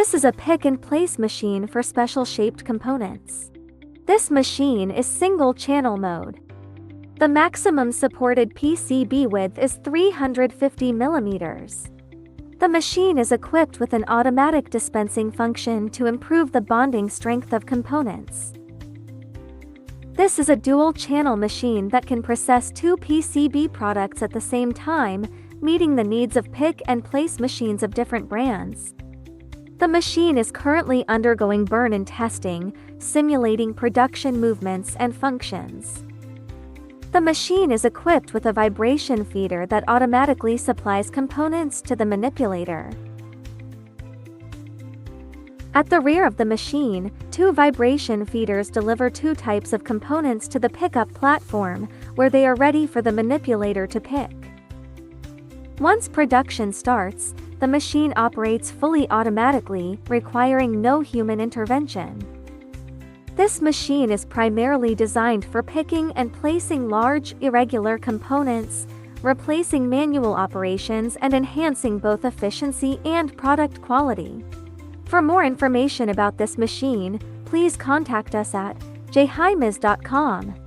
This is a pick-and-place machine for special-shaped components. This machine is single-channel mode. The maximum supported PCB width is 350 mm. The machine is equipped with an automatic dispensing function to improve the bonding strength of components. This is a dual-channel machine that can process two PCB products at the same time, meeting the needs of pick-and-place machines of different brands. The machine is currently undergoing burn-in testing, simulating production movements and functions. The machine is equipped with a vibration feeder that automatically supplies components to the manipulator. At the rear of the machine, two vibration feeders deliver two types of components to the pickup platform, where they are ready for the manipulator to pick. Once production starts, the machine operates fully automatically, requiring no human intervention. This machine is primarily designed for picking and placing large, irregular components, replacing manual operations and enhancing both efficiency and product quality. For more information about this machine, please contact us at jaimes.com.